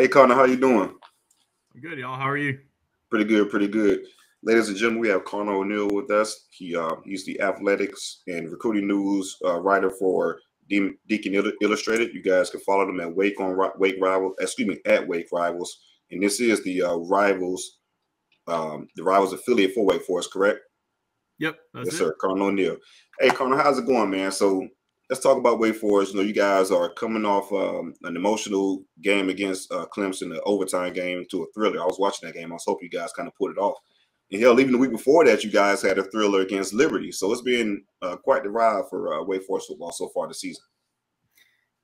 Hey, Conor, how you doing? I'm good, y'all. How are you? Pretty good, pretty good. Ladies and gentlemen, we have Conor O'Neill with us. He's the athletics and recruiting news writer for Deacon Illustrated. You guys can follow them at Wake Rivals. Excuse me, at Wake Rivals. And this is the Rivals affiliate for Wake Forest, correct? Yep, that's yes, it. Sir. Conor O'Neill. Hey, Conor, how's it going, man? So let's talk about Wake Forest. You guys are coming off an emotional game against Clemson, the overtime game, to a thriller. I was watching that game. I was hoping you guys kind of put it off. And hell, even the week before that, you guys had a thriller against Liberty. So it's been quite the ride for Wake Forest football so far this season.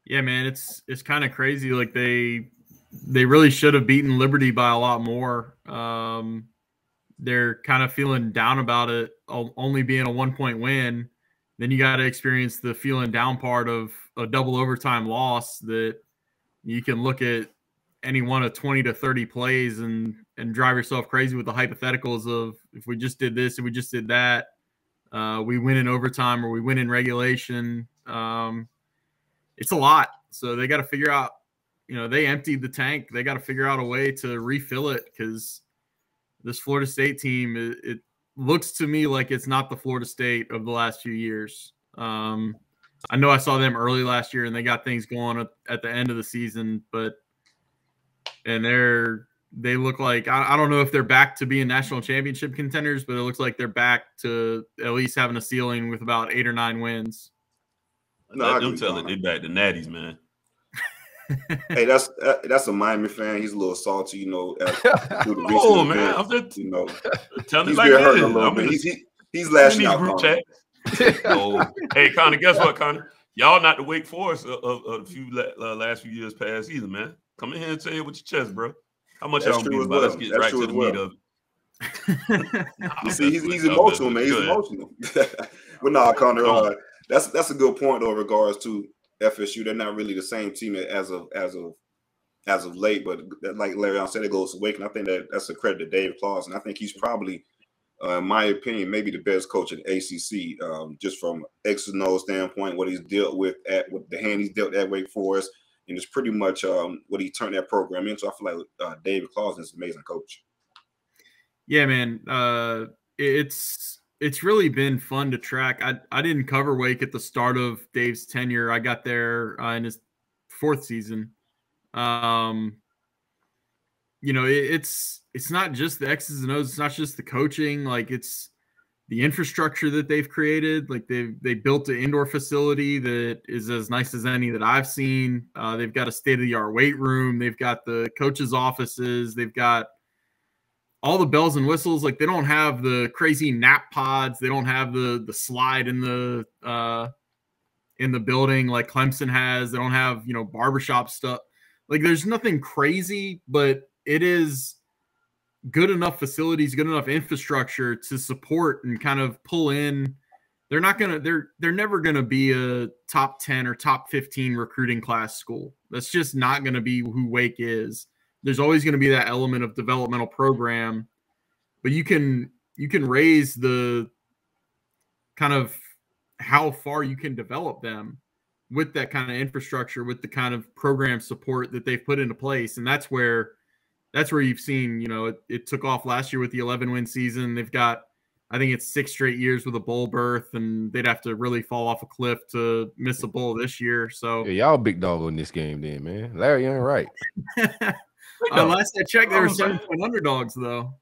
Yeah, man, it's kind of crazy. Like they really should have beaten Liberty by a lot more. They're kind of feeling down about it, only being a 1-point win. Then you got to experience the feeling down part of a double overtime loss that you can look at any one of 20 to 30 plays and drive yourself crazy with the hypotheticals of if we just did this and we just did that, we win in overtime or we win in regulation. It's a lot. So they got to figure out, they emptied the tank. They got to figure out a way to refill it because this Florida State team, it looks to me like it's not the Florida State of the last few years. I know I saw them early last year and they got things going at the end of the season, and they look like, I don't know if they're back to being national championship contenders, but it looks like they're back to at least having a ceiling with about 8 or 9 wins. Let them tell it. They back to natties, man. Hey, that's a Miami fan. He's a little salty, Oh man, I'm just telling he's like this. He's lashing out. Group chat. Hey, Conor, guess what, Conor? Y'all not the Wake Forest of a few last few years past either, man. Come in here and say it with your chest, bro. How much y'all beat about? Let's get right to the meat of it. You see, he's emotional, man. He's emotional. But nah, Conor, that's a good point though, in regards to FSU. They're not really the same team as of late, but like Larry said, it goes to Wake, and I think that's a credit to Dave Clawson. I think he's probably, in my opinion, maybe the best coach in ACC, just from X's and O's standpoint, what he's dealt with with the hand he's dealt at Wake Forest, and it's pretty much what he turned that program into. I feel like Dave Clawson is an amazing coach. Yeah, man, it's really been fun to track. I didn't cover Wake at the start of Dave's tenure. I got there in his 4th season. It's not just the X's and O's. It's not just the coaching. Like it's the infrastructure that they've created. Like they built an indoor facility that is as nice as any that I've seen. They've got a state-of-the-art weight room. They've got the coaches' offices. They've got all the bells and whistles. Like they don't have the crazy nap pods. They don't have the slide in the building like Clemson has. They don't have, barbershop stuff. Like there's nothing crazy, but it is good enough facilities, good enough infrastructure to support and kind of pull in. They're never going to be a top 10 or top 15 recruiting class school. That's just not going to be who Wake is. There's always going to be that element of developmental program, but you can raise the kind of how far you can develop them with that kind of infrastructure, with the kind of program support that they've put into place. And that's where you've seen, it took off last year with the 11-win season. They've got, I think it's 6 straight years with a bowl berth, and they'd have to really fall off a cliff to miss a bowl this year. So yeah, y'all big dog on this game then, man. Larry ain't right. Last I checked, they were 7-point underdogs, though.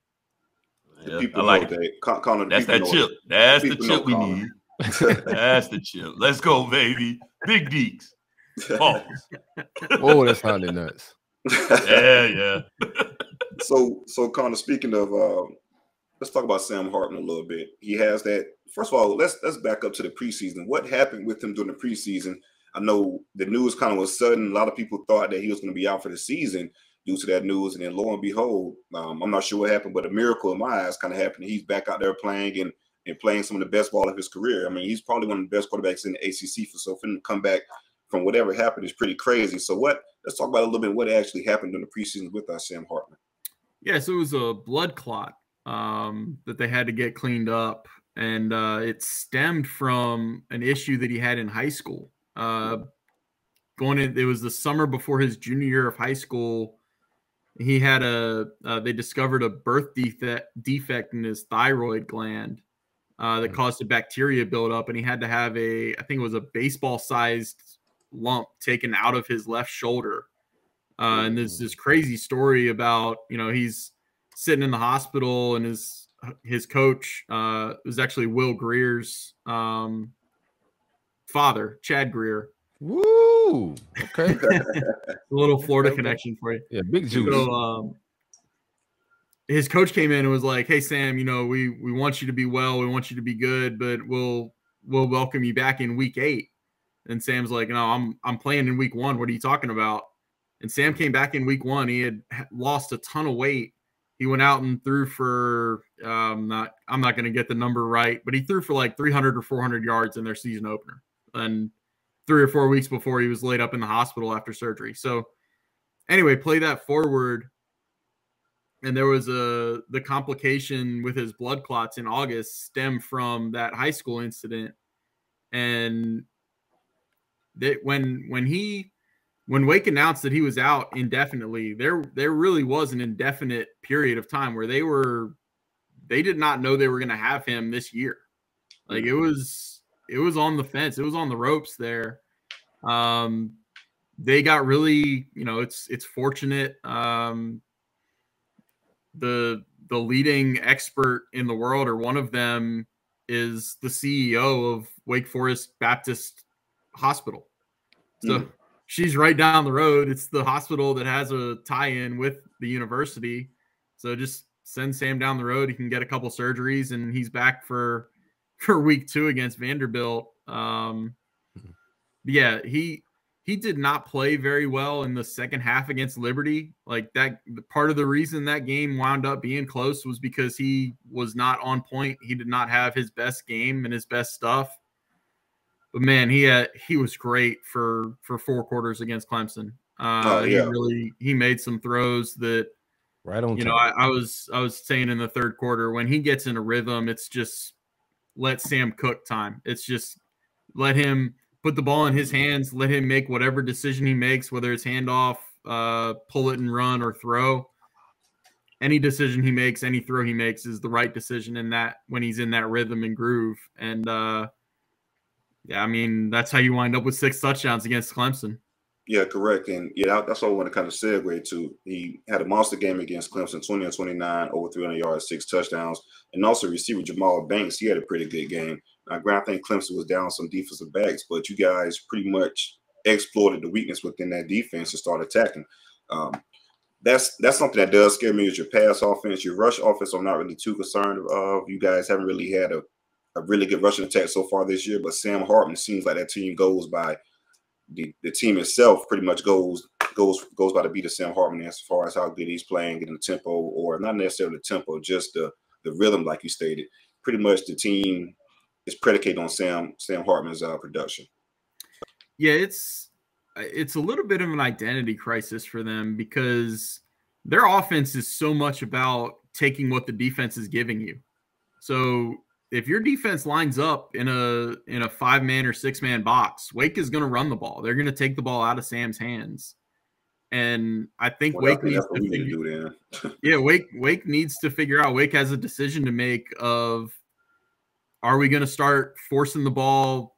Yeah, I like that. Conor, that's that chip. That's the chip we need. That's the chip. Let's go, baby. Big Deeks. Balls. Oh, that sounded nuts. Yeah. So Conor, speaking of, let's talk about Sam Hartman a little bit. He has that. First of all, let's back up to the preseason. What happened with him during the preseason? I know the news kind of was sudden. A lot of people thought that he was going to be out for the season due to that news, and then lo and behold, I'm not sure what happened, but a miracle in my eyes kind of happened. He's back out there playing and playing some of the best ball of his career. I mean, he's probably one of the best quarterbacks in the ACC. So for him to come back from whatever happened is pretty crazy. So let's talk about a little bit what actually happened during the preseason with Sam Hartman. Yeah, so it was a blood clot that they had to get cleaned up, and it stemmed from an issue that he had in high school. It was the summer before his junior year of high school. he had they discovered a birth defect in his thyroid gland that caused a bacteria buildup, and he had to have I think it was a baseball-sized lump taken out of his left shoulder. And there's this crazy story about, he's sitting in the hospital, and his coach was actually Will Greer's father, Chad Greer. Woo! Okay. A little Florida connection for you. Yeah, big juice. So, his coach came in and was like, "Hey Sam, we want you to be well, we want you to be good, but we'll welcome you back in week 8." And Sam's like, "No, I'm playing in week 1. What are you talking about?" And Sam came back in week 1. He had lost a ton of weight. He went out and threw for I'm not going to get the number right, but he threw for like 300 or 400 yards in their season opener. And 3 or 4 weeks before, he was laid up in the hospital after surgery. So anyway, play that forward. And there was the complication with his blood clots in August stemmed from that high school incident. And when Wake announced that he was out indefinitely, there really was an indefinite period of time where they did not know they were going to have him this year. Like it was on the fence. It was on the ropes there. They got really, it's fortunate. The leading expert in the world, or one of them, is the CEO of Wake Forest Baptist Hospital. So she's right down the road. It's the hospital that has a tie-in with the university. So just send Sam down the road. He can get a couple surgeries, and he's back for week 2 against Vanderbilt. Yeah, he did not play very well in the second half against Liberty. Like that, part of the reason that game wound up being close was because he was not on point. He did not have his best game and his best stuff. But man, he was great for 4 quarters against Clemson. He made some throws that, right on. I was saying in the third quarter, when he gets in a rhythm, it's just let Sam cook time. It's just let him put the ball in his hands, let him make whatever decision he makes, whether it's handoff, pull it and run, or throw. Any decision he makes, any throw he makes is the right decision in that, when he's in that rhythm and groove. And yeah, I mean, that's how you wind up with 6 touchdowns against Clemson. Yeah, correct. And yeah, that's what I want to kind of segue to. He had a monster game against Clemson, 20-29, over 300 yards, 6 touchdowns. And also receiver Jamal Banks, he had a pretty good game. Now, granted, I think Clemson was down some defensive backs, but you guys pretty much exploited the weakness within that defense and started attacking. That's something that does scare me, is your pass offense. Your rush offense, I'm not really too concerned of. You guys haven't really had a really good rushing attack so far this year, but Sam Hartman seems like that team goes by the team itself pretty much goes by the beat of Sam Hartman as far as how good he's playing, getting the tempo, or not necessarily the tempo, just the rhythm, like you stated. Pretty much the team is predicated on Sam Hartman's production. Yeah, it's a little bit of an identity crisis for them, because their offense is so much about taking what the defense is giving you. So if your defense lines up in a 5-man or 6-man box, Wake is going to run the ball. They're going to take the ball out of Sam's hands. And I think Wake needs to figure yeah, Wake needs to figure out. Wake has a decision to make of, are we going to start forcing the ball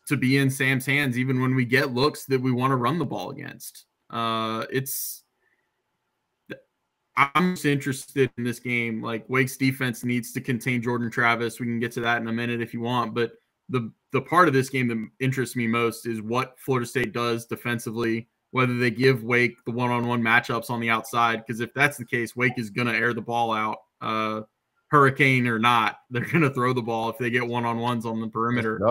to be in Sam's hands even when we get looks that we want to run the ball against? I'm just interested in this game. Like, Wake's defense needs to contain Jordan Travis. We can get to that in a minute if you want. But the part of this game that interests me most is what Florida State does defensively, whether they give Wake the one-on-one matchups on the outside. Because if that's the case, Wake is going to air the ball out. Hurricane or not, they're going to throw the ball if they get one-on-ones on the perimeter.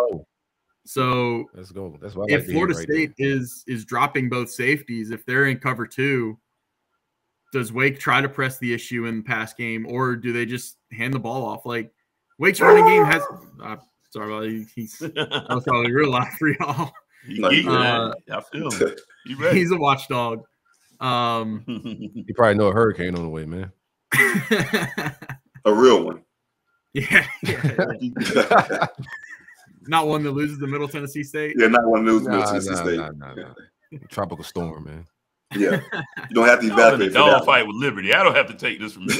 So let's go. That's why if Florida State is dropping both safeties, if they're in cover 2, does Wake try to press the issue in the pass game, or do they just hand the ball off? Like, Wake's running game has sorry about it. That was probably real loud for y'all. I feel it. He's a watchdog. You probably know a hurricane on the way, man. A real one. Yeah. Not one that loses the Middle Tennessee State. Yeah, not one that loses Middle Tennessee State. No. Tropical storm, man. Yeah, you don't have to evaluate. Dog fight with Liberty. I don't have to take this from you.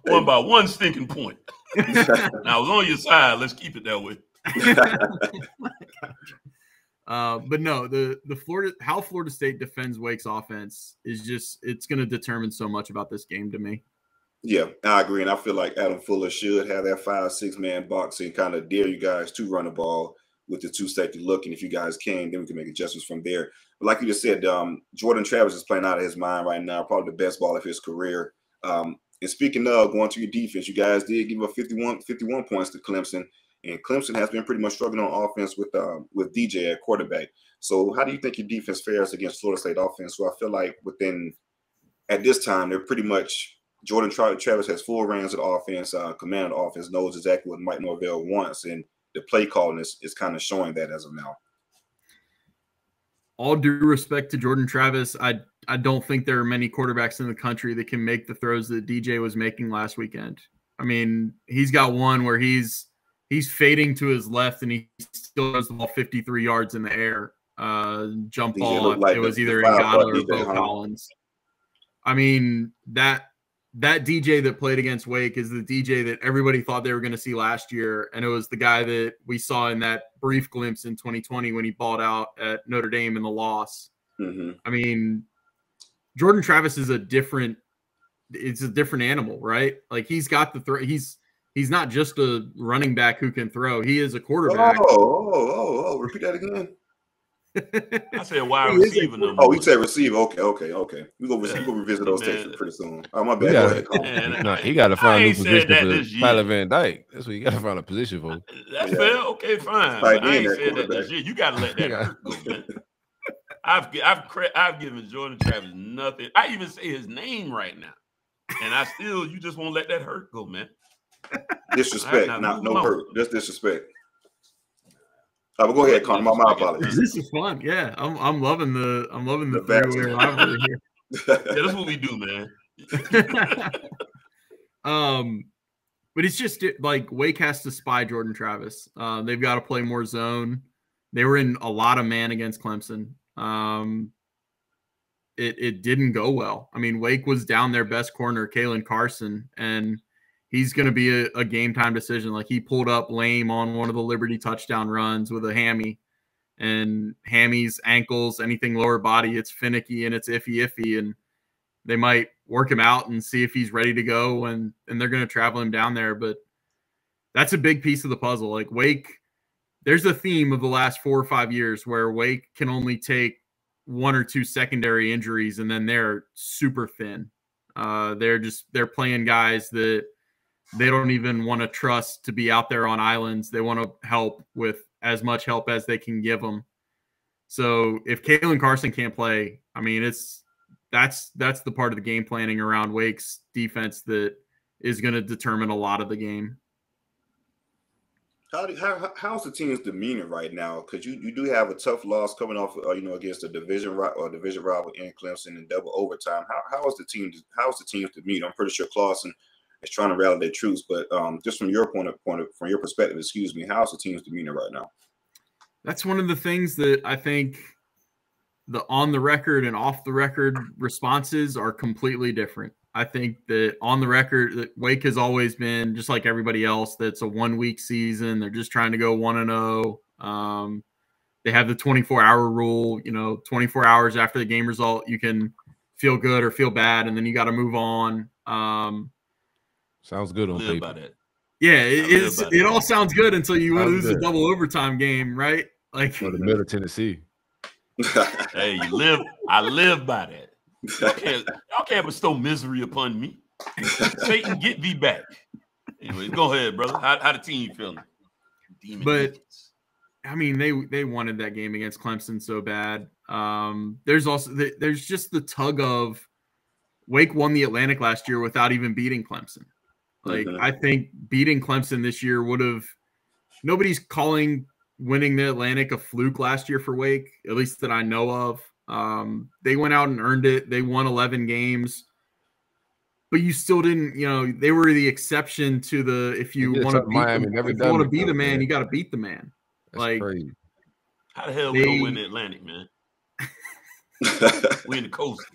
One by one stinking point. Now I was on your side. Let's keep it that way. But no, how Florida State defends Wake's offense is just, it's going to determine so much about this game to me. Yeah, I agree, and I feel like Adam Fuller should have that 5-6 man box and kind of dare you guys to run the ball with the two-safety look, and if you guys can, then we can make adjustments from there. But like you just said, Jordan Travis is playing out of his mind right now, probably the best ball of his career. And speaking of going to your defense, you guys did give up 51 points to Clemson, and Clemson has been pretty much struggling on offense with DJ at quarterback. So how do you think your defense fares against Florida State offense? So I feel like at this time, they're pretty much Jordan Travis has full reins of the offense, command of the offense, knows exactly what Mike Norvell wants, and the play calling is kind of showing that as of now. All due respect to Jordan Travis, I don't think there are many quarterbacks in the country that can make the throws that DJ was making last weekend. I mean, he's got one where he's fading to his left and he still throws the ball 53 yards in the air. Jump ball. Like it was either Ngata or Bo Collins. I mean, that DJ that played against Wake is the DJ that everybody thought they were going to see last year. And it was the guy that we saw in that brief glimpse in 2020 when he balled out at Notre Dame in the loss. Mm-hmm. I mean, Jordan Travis is a different animal, right? Like he's got the throw. He's not just a running back who can throw. He is a quarterback. Oh, repeat that again. I said wide receiver. Oh, he said receiver. Okay. We're going to revisit those takes pretty soon. Oh, my bad. No, he got to find a new position for Tyler Van Dyke. That's what you got to find a position for. That's fair. Okay, fine. But I ain't said that this year. You got to let that hurt go, man. I've given Jordan Travis nothing. I even say his name right now. And you just won't let that hurt go, man. Disrespect, no hurt. Just disrespect. But go ahead, Conor. My apologies. This is fun. Yeah, I'm loving the three-way rivalry here. Yeah, that's what we do, man. But it's just like Wake has to spy Jordan Travis. They've got to play more zone. They were in a lot of man against Clemson. It didn't go well. I mean, Wake was down their best corner, Kalen Carson, and he's going to be a game time decision. Like he pulled up lame on one of the Liberty touchdown runs with a hammy, and hammies, ankles, anything lower body, it's finicky and it's iffy. And they might work him out and see if he's ready to go. And they're going to travel him down there. But that's a big piece of the puzzle. Like Wake, there's a theme of the last 4 or 5 years where Wake can only take 1 or 2 secondary injuries and then they're super thin. They're playing guys that they don't even want to trust to be out there on islands. They want to help with as much help as they can give them. So if Kalen Carson can't play, I mean, that's the part of the game planning around Wake's defense that is going to determine a lot of the game. How's the team's demeanor right now? Because you do have a tough loss coming off, against a division rival in Clemson in double overtime. How's the team's demeanor? I'm pretty sure Clawson is trying to rally their troops, but just from your from your perspective, how's the team's demeanor right now? That's one of the things that I think the on the record and off the record responses are completely different. I think that on the record, that Wake has always been just like everybody else. That's a 1-week season. They're just trying to go 1-0. They have the 24-hour rule. 24 hours after the game result, you can feel good or feel bad, and then you got to move on. Sounds good on paper. Yeah, it all sounds good until you lose a double overtime game, right? Like the Middle Tennessee. Hey, I live by that. Y'all can't bestow misery upon me. Satan, get thee back. Anyway, go ahead, brother. How the team feeling? Demons. I mean, they wanted that game against Clemson so bad. There's just the tug of Wake won the Atlantic last year without even beating Clemson. Like I think beating Clemson this year would have. Nobody's calling winning the Atlantic a fluke last year for Wake, at least that I know of. They went out and earned it. They won 11 games, but you still didn't, they were the exception to the, if you want to be the man, you got to beat the man. That's crazy. How the hell we don't win the Atlantic, man? We in the coastal.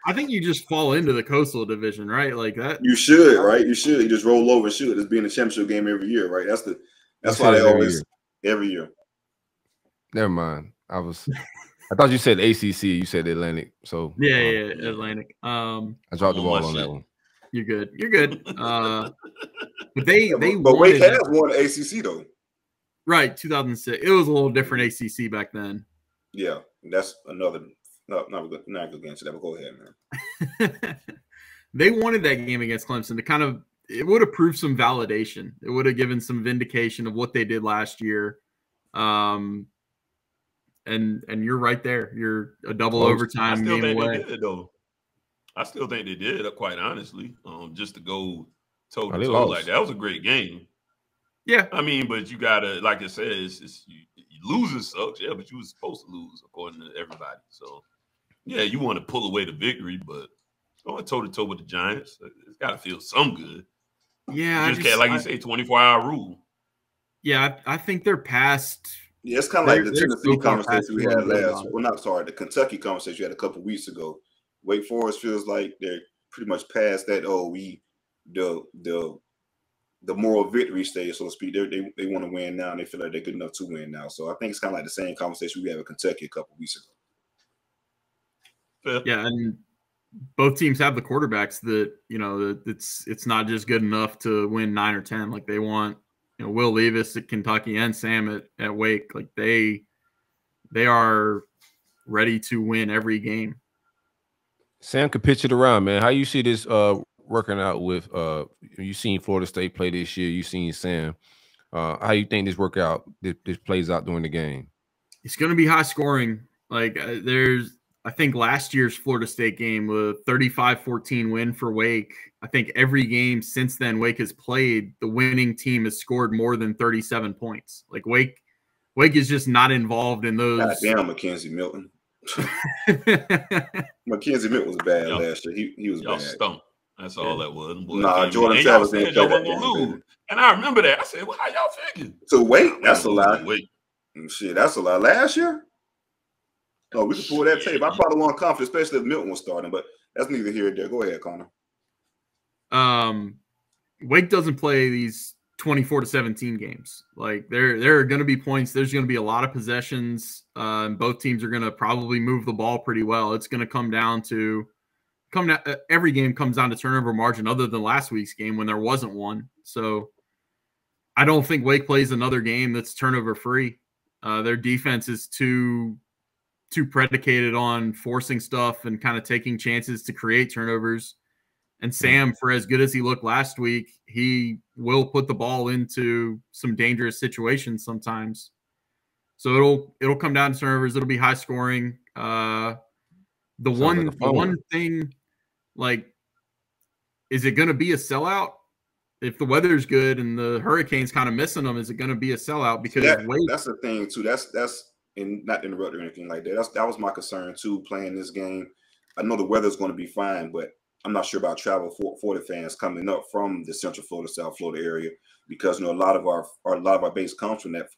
I think you just fall into the coastal division, right? Like that. You should, right? You should. You just roll over. Should it's being a championship game every year, right? That's why they always every year. Never mind. I thought you said ACC. You said Atlantic. So yeah, Atlantic. I dropped the ball on that one. You're good. You're good. But Wake has won ACC though. Right, 2006. It was a little different ACC back then. Yeah, that's another. No, not good against that. But go ahead, man. They wanted that game against Clemson to kind of. It would have proved some validation. It would have given some vindication of what they did last year. And you're right there. You're a double overtime game away. They did it, though. I still think they did it, quite honestly. Just to go toe to toe like that was a great game. Yeah, I mean, but you gotta, like I said, losing sucks. Yeah, but you was supposed to lose according to everybody. So yeah, you want to pull away the victory, but going toe to toe with the Giants, it's got to feel some good. Yeah, you just can't, like you say, 24-hour rule. Yeah, I think they're past. Yeah, it's kind of like the Tennessee conversation we had last. Well, not sorry, the Kentucky conversation we had a couple weeks ago. Wake Forest feels like they're pretty much past that. The moral victory stage, so to speak. They want to win now, and they feel like they're good enough to win now. So I think it's kind of like the same conversation we had with Kentucky a couple weeks ago. Yeah, and both teams have the quarterbacks that it's not just good enough to win 9 or 10. Like they want, Will Levis at Kentucky and Sam at Wake. Like they are ready to win every game. Sam could pitch it around, man. How you see this working out with you seen Florida State play this year, you seen Sam. How you think this plays out during the game? It's going to be high scoring. Like I think last year's Florida State game was a 35-14 win for Wake. I think every game since then Wake has played, the winning team has scored more than 37 points. Like Wake is just not involved in those. God damn, Mackenzie Milton. Mackenzie Milton was bad last year. He was bad. Stumped. That's all that was. Nah, Jordan Travis didn't play that game. And I remember that. I said, well, how y'all figure? So Wake, that's a lie. Shit, that's a lie. Last year? Oh, we can pull that tape. I probably won confidence, especially if Milton was starting, but that's neither here nor there. Go ahead, Conor. Wake doesn't play these 24-17 games. Like there are going to be points. There's going to be a lot of possessions. And both teams are going to probably move the ball pretty well. It's going to come down. Every game comes down to turnover margin, other than last week's game when there wasn't one. So I don't think Wake plays another game that's turnover free. Their defense is too predicated on forcing stuff and kind of taking chances to create turnovers. And Sam, for as good as he looked last week, he will put the ball into some dangerous situations sometimes. So it'll come down to turnovers. It'll be high scoring. The one thing, like, is it going to be a sellout? If the weather's good and the Hurricanes kind of missing them, is it going to be a sellout? Because that's the thing too. That's and not interrupt or anything like that. That was my concern too. Playing this game, I know the weather's going to be fine, but I'm not sure about travel for the fans coming up from the Central Florida, South Florida area, because a lot of our base comes from that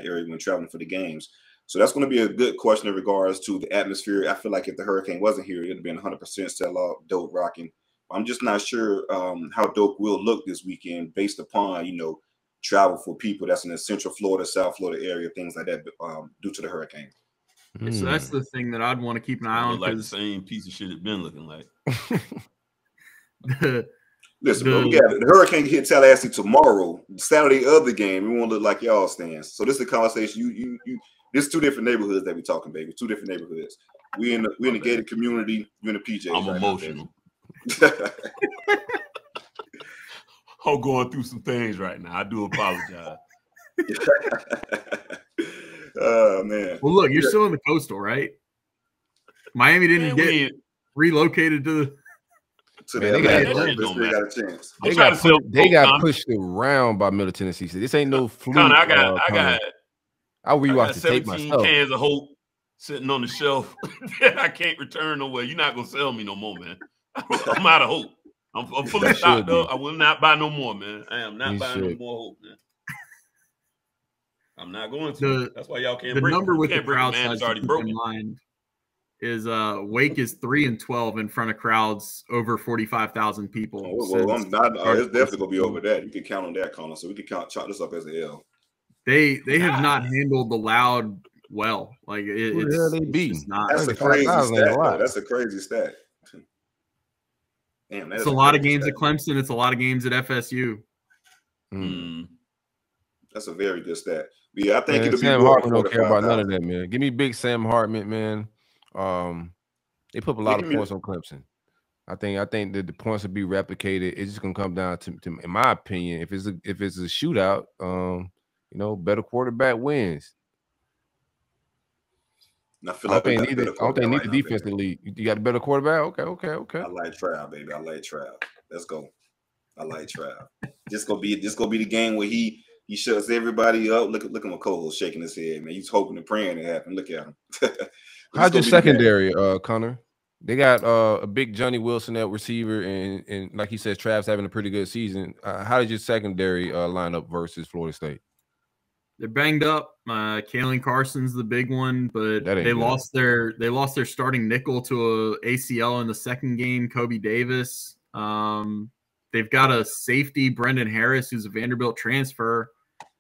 area when traveling for the games. So that's going to be a good question in regards to the atmosphere. I feel like if the Hurricane wasn't here, it'd have been 100% sellout, dope rocking. I'm just not sure how dope will look this weekend based upon travel for people that's in the Central Florida, South Florida area, things like that, due to the hurricane. So that's the thing that I'd want to keep an eye on. Like the same piece of shit it's been looking like. Listen, bro, the Hurricane hit Tallahassee tomorrow, Saturday of the game. We won't look like y'all stands. So this is a conversation. This is two different neighborhoods that we're talking, baby. Two different neighborhoods. We in the gated community. You in the PJs. I'm emotional. I'm going through some things right now. I do apologize. Oh man. Well, look, you're still in the coastal, right? Miami didn't get relocated to they got pushed around by Middle Tennessee. This ain't no fluke. I rewatched the tape 17 myself. Cans of Hope sitting on the shelf that I can't return nowhere. You're not gonna sell me no more, man. I'm out of hope. I'm fully stocked up. I will not buy no more, man. I am not buying no more Hope, man. I'm not going to. That's why y'all can't break. The number with the crowd size already broken. is Wake is 3-12 in front of crowds over 45,000 people. Oh, well, I'm not. It's definitely gonna be over that. You can count on that, Conor. So we can chalk this up as an L. They have not handled the loud well. Like it's just not. That's a crazy stat. Though. That's a crazy stat. Damn, it's a lot of games at Clemson. It's a lot of games at FSU. That's a very good stat. But yeah, I think it'll be Sam Hartman don't care about none of that, man. Give me big Sam Hartman, man. They put a lot of points on Clemson. I think that the points will be replicated. It's just gonna come down to in my opinion, if it's a shootout, better quarterback wins. I feel like I don't think need the defense to lead. You got a better quarterback? Okay. I like Trav, baby. I like Trav. Let's go. I like Trav. This gonna be the game where he shuts everybody up. Look at McCole shaking his head, man. He's hoping and praying it happen. Look at him. How's your secondary, Conor? They got a big Johnny Wilson at receiver, and like he says, Trav's having a pretty good season. How did your secondary line up versus Florida State? They're banged up. Kalen Carson's the big one, but they lost their starting nickel to a ACL in the second game, Kobe Davis. They've got a safety, Brendan Harris, who's a Vanderbilt transfer,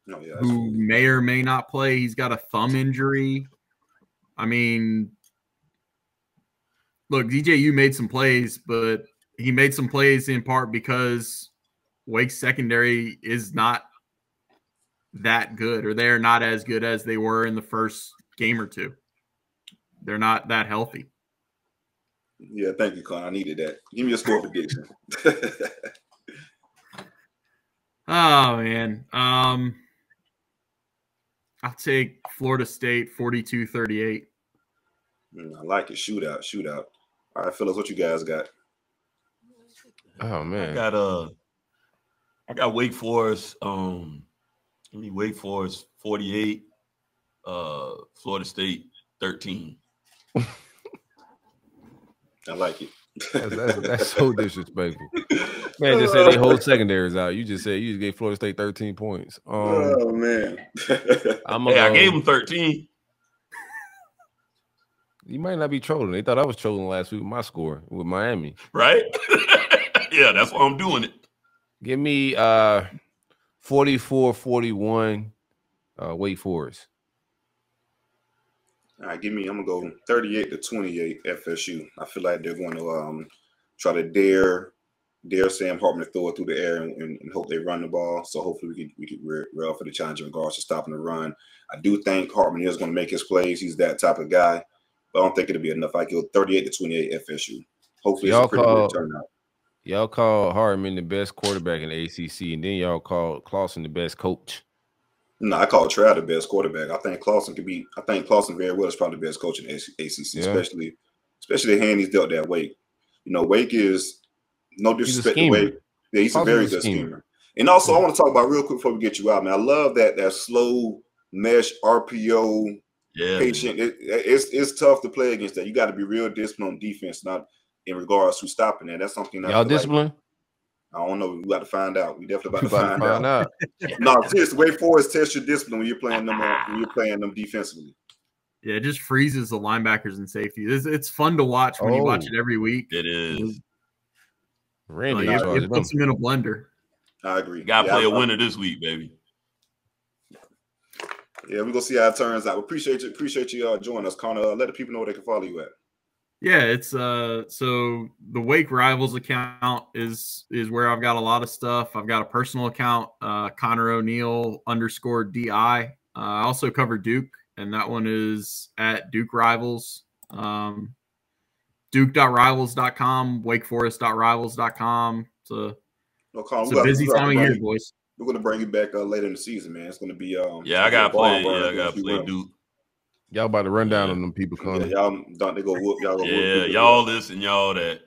who may or may not play. He's got a thumb injury. I mean, look, DJU made some plays, but he made some plays in part because Wake's secondary is not that good, or they're not as good as they were in the first game or two. They're not that healthy. Yeah, thank you, Con. I needed that. Give me a score prediction. Oh, man. I'll take Florida State 42-38. I like it. Shootout. All right, fellas, what you guys got? Oh, man. I got Wake Forest. Wake Forest 48, Florida State 13. I like it. That's so disrespectful. Man just said they whole secondaries out. You just gave Florida State 13 points. Oh man. I gave them 13. You might not be trolling. They thought I was trolling last week with my score with Miami. Right? Yeah, that's why I'm doing it. Give me 44-41 Wake Forest. All right, I'm gonna go 38-28 FSU. I feel like they're going to try to dare Sam Hartman to throw it through the air and hope they run the ball. So hopefully we can rail for the challenge in regards to stopping the run. I do think Hartman is going to make his plays. He's that type of guy, but I don't think it'll be enough. I go 38-28 FSU. Hopefully it's a pretty good turnout. Y'all call Hartman the best quarterback in the ACC, and then y'all call Clawson the best coach. No, I call Trav the best quarterback. I think Clawson very well is probably the best coach in the ACC, especially the hand he's dealt that Wake. Wake is no disrespect to Wake. Yeah, he's a very good schemer. And also, I want to talk about real quick before we get you out, man. I love that slow mesh RPO patient. It's tough to play against that. You got to be real disciplined on defense, not in regards to stopping that. That's something y'all discipline. I don't know. We got to find out. We definitely about to find out. No, seriously, Wake Forest test your discipline when you're playing them defensively. Yeah, it just freezes the linebackers and safeties. It's fun to watch when you watch it every week. It is. Randy, it puts them in a blender. I agree. You got to play a winner this week, baby. Yeah, we're gonna see how it turns out. We appreciate you joining us, Conor. Let the people know where they can follow you at. Yeah, it's so the Wake Rivals account is where I've got a lot of stuff. I've got a personal account, Conor O'Neill _DI. I also cover Duke, and that one is at Duke Rivals. Duke.rivals.com, wakeforest.rivals.com. It's a busy time of year, boys. We're gonna bring you back later in the season, man. It's gonna be I gotta play. I gotta play Duke. Y'all about to run down on them people, Conor. Yeah, y'all thought they go whoop. Y'all go whoop. Y'all this and y'all that.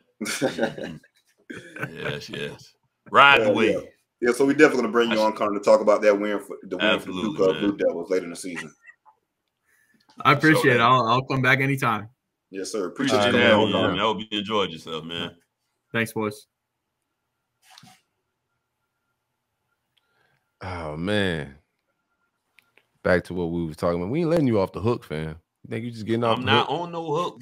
Yes. Ride the way. Yeah, so we definitely gonna bring you on, Conor, to talk about that win for the Duke Blue Devils later in the season. I appreciate it. I'll come back anytime. Yes, sir. Appreciate you coming on, man. I hope you enjoyed yourself, man. Thanks, boys. Oh man. Back to what we was talking about. We ain't letting you off the hook, fam. You think you just getting off the hook? I'm not on no hook.